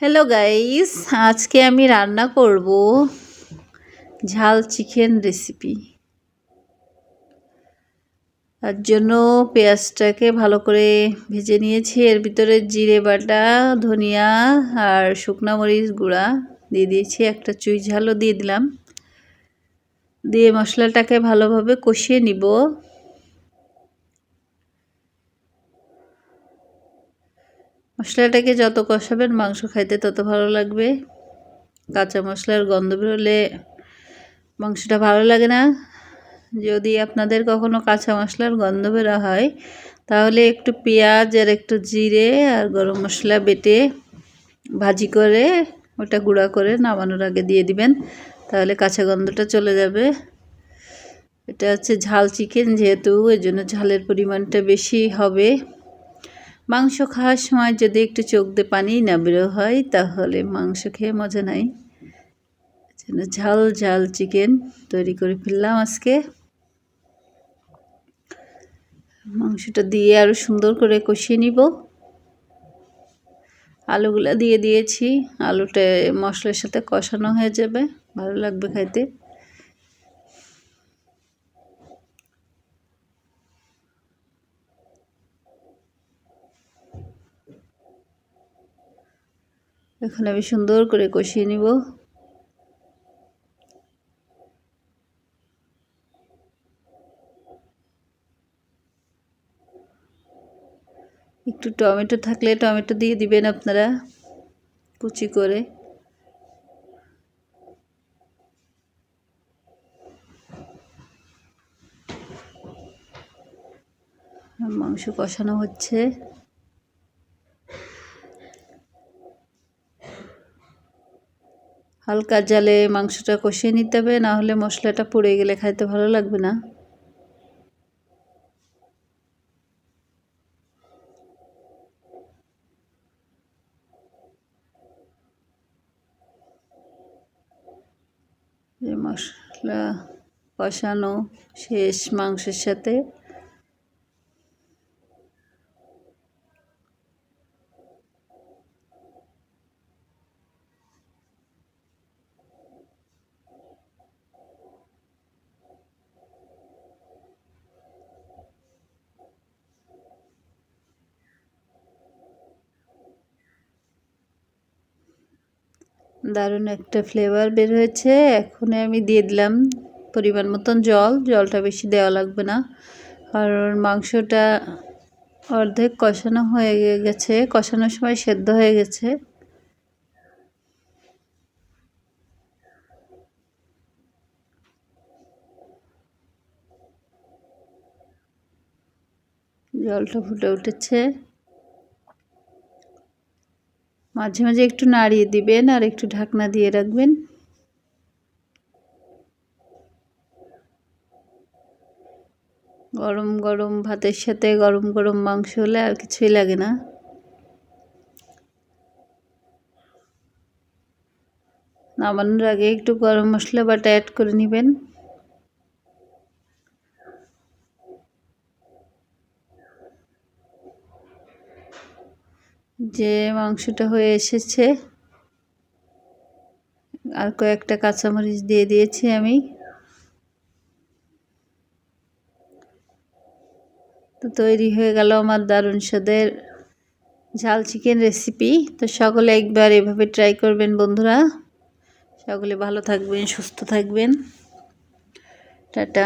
Hello guys, আজকে আমি রান্না করব ঝাল চিকেন রেসিপি। তার জন্য পেঁয়াজটাকে ভালো করে ভেজে নিয়েছি। এর ভিতরে জিরে বাটা, ধনিয়া আর শুকনা মরিচ গুঁড়া দিয়ে দিয়েছি। একটা চুই ঝালও দিয়ে দিলাম। দিয়ে মশলাটাকে ভালোভাবে কষিয়ে নিব। মশলাটাকে যত কষাবেন মাংস খাইতে তত ভালো লাগবে। কাঁচা মশলার গন্ধ বেরোলে মাংসটা ভালো লাগে না। যদি আপনাদের কখনো কাঁচা মশলার গন্ধ বেরা হয় তাহলে একটু পেঁয়াজ আর একটু জিরে আর গরম মশলা বেটে ভাজি করে ওটা গুঁড়া করে নামানোর আগে দিয়ে দিবেন, তাহলে কাঁচা গন্ধটা চলে যাবে। এটা হচ্ছে ঝাল চিকেন, যেহেতু এর জন্য ঝালের পরিমাণটা বেশি হবে। মাংস খাওয়ার সময় যদি একটু চোখ দিয়ে পানি না বেরো হয় তাহলে মাংস খেয়ে মজা নাই। ঝাল ঝাল চিকেন তৈরি করে ফেললাম আজকে। মাংসটা দিয়ে আরও সুন্দর করে কষিয়ে নিব। আলুগুলা দিয়ে দিয়েছি, আলুটা মশলার সাথে কষানো হয়ে যাবে, ভালো লাগবে খাইতে। এখন আমি সুন্দর করে কষিয়ে নিব। একটু টমেটো থাকলে টমেটো দিয়ে দিবেন আপনারা কুচি করে। মাংস কষানো হচ্ছে। হালকা জালে মাংসটা কষিয়ে নিতে হবে, না হলে মশলাটা পুড়ে গেলে খাইতে ভালো লাগবে না। যে মশলা কষানো শেষ মাংসের সাথে। দারুণ একটা ফ্লেভার বের হয়েছে। এখন আমি দিয়ে দিলাম পরিমাণ মতন জল। জলটা বেশি দেওয়া লাগবে না, কারণ মাংসটা অর্ধেক কষানো হয়ে গেছে, কষানোর সময় সেদ্ধ হয়ে গেছে। জলটা ফুটে উঠেছে। মাঝে মাঝে একটু নাড়িয়ে দিবেন আর একটু ঢাকনা দিয়ে রাখবেন। গরম গরম ভাতের সাথে গরম গরম মাংস হলে আর কিছুই লাগে না। নামানোর আগে একটু গরম মশলা বাটা অ্যাড করে নেবেন। যে মাংসটা হয়ে এসেছে, আর কয়েকটা কাঁচামরিচ দিয়ে দিয়েছি আমি। তো তৈরি হয়ে গেল আমার দারুণ স্বাদের ঝাল চিকেন রেসিপি। তো সকলে একবার এভাবে ট্রাই করবেন বন্ধুরা। সকলে ভালো থাকবেন, সুস্থ থাকবেন। টাটা।